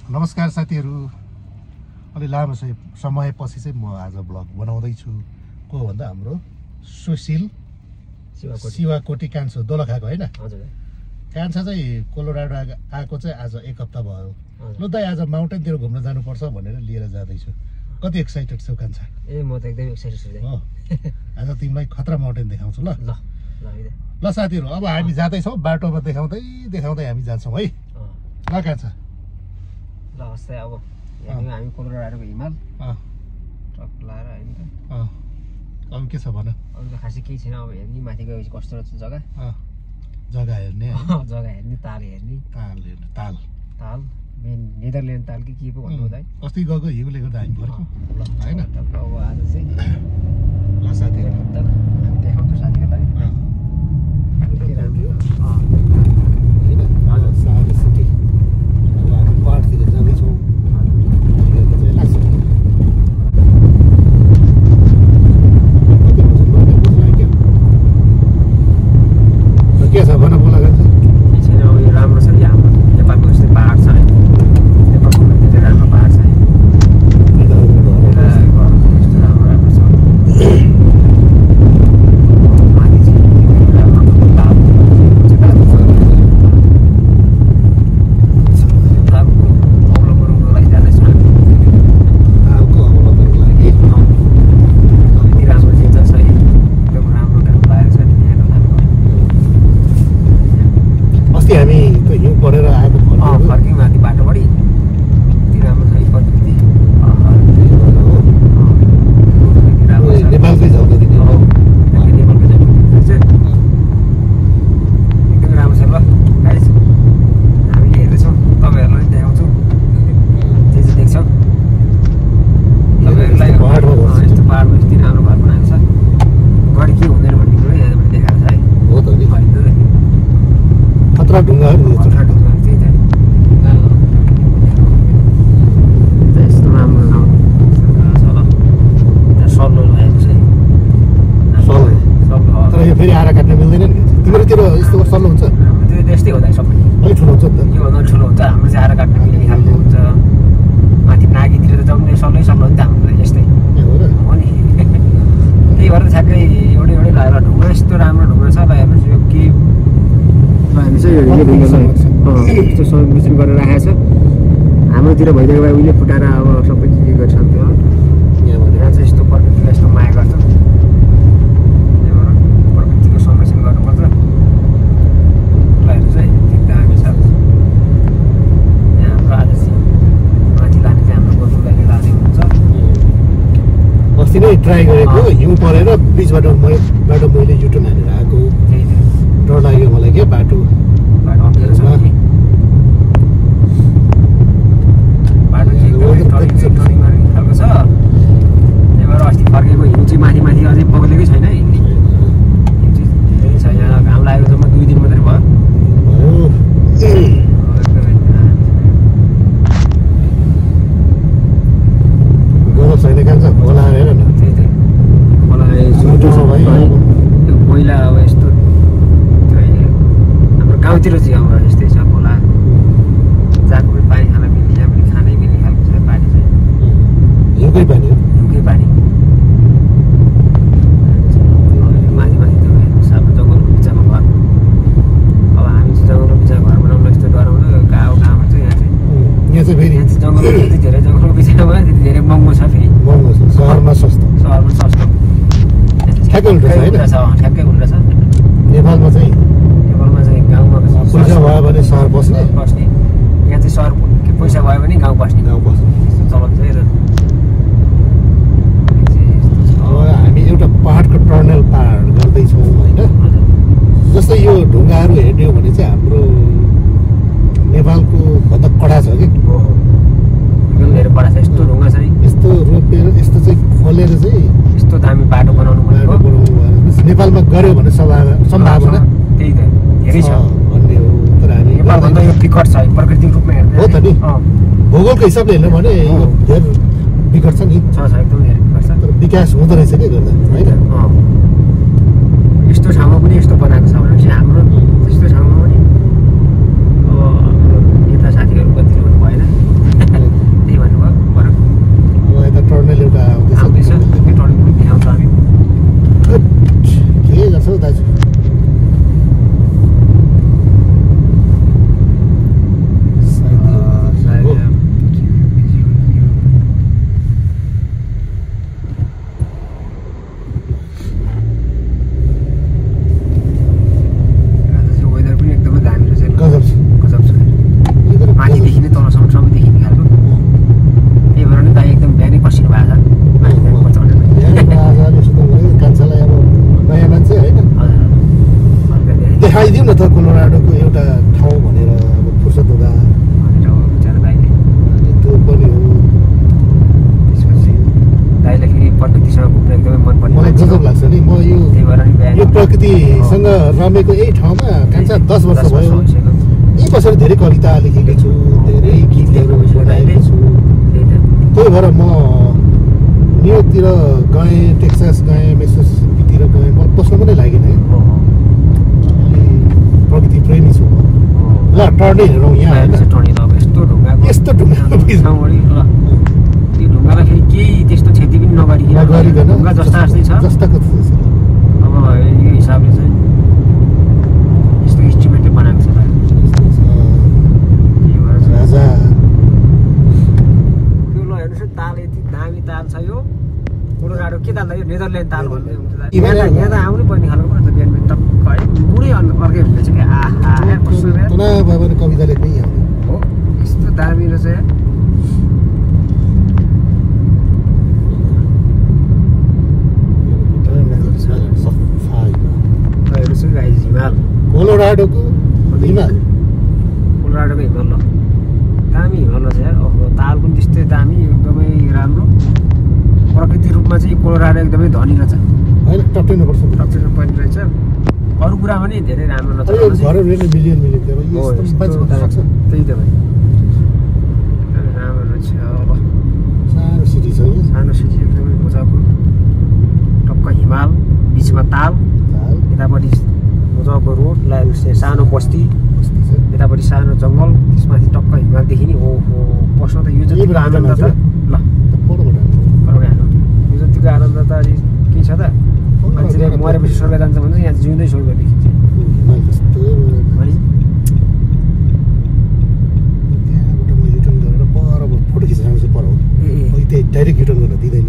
नमस्कार साथीहरू, अलि लामो समयपछि चाहिँ म आज ब्लग बनाउँदैछु। को भन्दा हाम्रो सुशील शिवाकोटी कान्छो दोलखाको होइन, कान्छा चाहिँ कोलोराडो आएको चाहिँ आज एक हप्ता भयो। ल दाइ आज माउन्टेनतिर घुम्न जानुपर्छ भनेर लिएर जाँदैछु। कति एक्साइटेड छौ कान्छा? ए म त एकदमै एक्साइटेड छु हो, आज तिमीलाई खतरा माउन्टेन देखाउँछु। ल ल ल साथीहरू, अब हामी जाँदैछौँ। बाटोमा देखाउँदै देखाउँदै हामी जान्छौँ है। ल कान्छा, ल हस्तै अब हामी कोलोराडोको हिमाल ट्रक लाएर आयौँ त। अब के छ भन? अरू त खासै केही छैन। अब हेर्ने माथि गएपछि कस्तो रहेछ जग्गा, जग्गा हेर्ने, जग्गा हेर्ने, ताल हेर्ने, ताल ताल मेन नेदरल्यान्ड ताल के पो भन्नु हुँदा है। अस्ति गएको हिउँले गर्दा हामी फर्क्यौँ होइन। अब आज चाहिँ ल साथीहरू, हामी देखाउँछौँ साथीहरूलाई। पाहाडतिर जाँदैछौँ। के छ भन बोला गर्छ? केही छैन। अब यो राम्रो छ नि, हाम्रो नेपालको जस्तै पाहाड छ है। नेपालको धेरै राम्रो पाहाड छ है। राम्रो छ। माथि चाहिँ फर्क्यौँ माथि बाटोबाट। यति राम्रो छ प्रकृति। नेपालकै छ नेपालको चाहिँ एकदमै राम्रो छ। ल गाइस, हामीले हेर्दैछौँ, तपाईँहरूलाई पनि देखाउँछौँ जे जे देख्छौँ। तपाईँहरूलाई यस्तो पाहाडमा यति राम्रो घर बनाएको छ, गरी के हुँदैन भन्ने कुरो यहाँबाट देखाएको छ है। हो त नि, खतरा ढुङ्गाहरू त्यही त यस्तो राम्रो राम्रो छ। ल त्यहाँ सल्लो लगाएको छ है। तर यो फेरि आएर काट्न मिल्दैन नि। तिमीहरूतिर यस्तो सल्लो हुन्छ? त्यो त्यस्तै हो त सबै। अलिक ठुलो हुन्छ नि त। योभन्दा ठुलो हुन्छ। हाम्रो चाहिँ आएर काट्न मिल्ने खालको हुन्छ। माथि नागीतिर त जम्मै सल्लै सल्लो हो नि त हाम्रो यस्तै हो नि। त्यही भएर ठ्याक्कै एउटै लगाएर ढुङ्गा यस्तो राम्रो ढुङ्गा छ। ल हेर्नुहोस् यो के हामी चाहिँ यो ढुङ्गालाई यस्तो संरक्षण गरेर राखेको छ। हाम्रोतिर भइदिएको भए उहिले फुटाएर अब सबै के गर्छ त्यो। यहाँ चाहिँ यस्तो प्रकृतिलाई यस्तो माया गर्छ। त्यही भएर प्रकृतिको संरक्षण गर्नुपर्छ। ल हेर्नुहोस् है, यति दामी छ। यहाँ हाम्रो आज चाहिँ माथि लाने चाहिँ हाम्रो गोरुलाई लाने हुन्छ। अस्ति नै ट्राई गरेको, हिउँ परेर बिचबाट बाटो मैले युटर्न हानेर आएको। त्यही त डर लाग्यो मलाई के बाटो अप्ठ्यारो छ। बाटो चाहिँ टर्निङ गर्ने खालको छ। त्यही भएर अस्ति फर्केको हिउँ चाहिँ माथि माथि अझै बग्लेकै छैन है। हिउँ चाहिँ धेरै छ। यहाँ घाम लागेको जम्मा 2 दिन मात्रै भयो। गरम छैन कान्छ, खोला हेर न। त्यही त खोला त्यो पहिला अब यस्तो हाम्रो गाउँतिर चाहिँ अब यस्तै छ खोला। जहाँ पनि पानी खान मिल्ने, यहाँ पनि खानै मिल्ने खालको छ पानी चाहिँ। हिउँकै पानी हो। हिउँकै पानी। माथि माथि त्यो हेर्नुहोस् हाम्रो जङ्गलको बिचमा घर। अब हामी चाहिँ जङ्गलको बिचमा घर बनाउनु यस्तो डराउँछ। गाउँमा चाहिँ यहाँ चाहिँ फेरि जङ्गलको जति धेरै जङ्गलको बिचमा त्यति धेरै महँगो छ। फेरि महँगो छ, सहरमा सस्तो। सहरमा सस्तो। ठ्याक्कै उल्टा छ होइन? ठ्याक्कै उल्टा छ। नेपालमा चाहिँ गाउँमा पैसा भयो भने सहर बस्ने। यहाँ चाहिँ सहर पैसा भयो भने गाउँ बस्ने चलन चाहिँ। अब हामी एउटा पाहाडको टर्नल पार गर्दैछौँ होइन। जस्तै यो ढुङ्गाहरू हेर्ने हो भने चाहिँ हाम्रो नेपालको भन्दा कडा छ कि। एकदम धेरै कडा छ। यस्तो ढुङ्गा छ नि, यस्तो रोपेर यस्तो चाहिँ खोलेर चाहिँ यस्तो दामी बाटो बनाउनु भनेको। नेपालमा गऱ्यो भने सम्भावना त्यही त धेरै छ भन्ने हो। तर हामी नेपालभन्दा यो विकट छ प्राकृतिक रूपमा हेर्ने हो त नि। भूगोलको हिसाबले हेर्नु भने यो धेरै विकट छ नि। छ एकदम धेरै विकट छ। तर विकास हुँदो रहेछ कि गर्दा होइन। यस्तो ठाउँमा पनि यस्तो बनाएको छ भनेपछि हाम्रो त्यस्तो ठाउँमा पनि अब हाम्रो नेता साथीहरू कति हुनु भएन। रमेको यही ठाउँमा कान्छा 10 वर्ष भयो। यही बसेर धेरै कविता लेखेको छु, धेरै गीतहरू बनाएको छु। त्यही भएर म न्युयोर्कतिर गएँ, टेक्सास गएँ, मिसिसिपीतिर गएँ, म बस्नु पनि लागेन है। प्रकृति प्रेमी छु म। ल टर्नै हेरौँ यहाँ होइन, यस्तो ढुङ्गाको त्यो ढुङ्गालाई फेरि केही त्यस्तो क्षति पनि नगरिकन ढुङ्गा जस्ता जस्तै छ। जस्ताको अब यो हिसाबले चाहिँ यस्तो इन्स्ट्रुमेन्टै बनाएको छ राजा। यो ल हेर्नुहोस् न, ताल यति दामी ताल छ यो। कोलोराडो के ताल यो नेदरल्यान्ड ताल भन्दै हुन्छ। यहाँ त आउनै पर्ने खालको पो त बिहान टक्क है, मुडै अर्कै हुन्छ कि आहा कस्तो बाबा कविता लेख्नै आउने हो। यस्तो दामी रहेछ यार। हिमाल कोलोराडोको हिमाल, कोलोराडोको हिमाल ल दामी हिमाल रहेछ यार। ताल पनि त्यस्तै दामी, एकदमै राम्रो। प्रकृति रूपमा चाहिँ कोलोराडो एकदमै धनी रहेछ होइन, टप्टिनु पर्छ। टप्टिनु पर्ने रहेछ। अरू कुरा पनि धेरै राम्रो रहेछ। घरहरू मिलियन त्यही त भाइ, एकदमै राम्रो रहेछ। अब सानो सिटी छ यो, सानो सिटी एकदमै मजाको। टक्क हिमाल, बिचमा ताल, यतापट्टि मजाको रोड, सानो बस्ती, यतापट्टि सानो जङ्गल, त्यसमाथि टक्क हिमाल देखिने। ओहो बस्न त यो जतिको आनन्द त ल यो जतिको आनन्द त अलि के छ त। मान्छेले मरेपछि स्वर्ग जान्छ भन्छ, यहाँ जिउँदै स्वर्ग देखिन्छ। फोटो खिच्न आउँछ पर हो, त्यही डाइरेक्ट युटर्न गर्न दिँदैन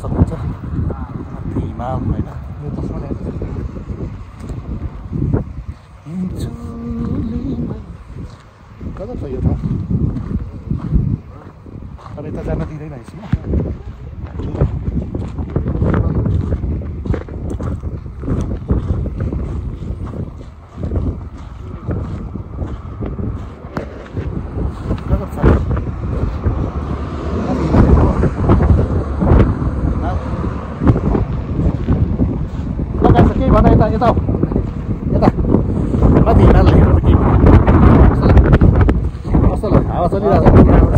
सक्नुहुन्छ हिमाल होइन। कता छ यो ठाउँ, तर यता जान दिँदैन यसमा। केही भन यता यता यता माथि हिमाल हेरेर केही कस्तो लाग्यो, हावा चलिरहेको छ।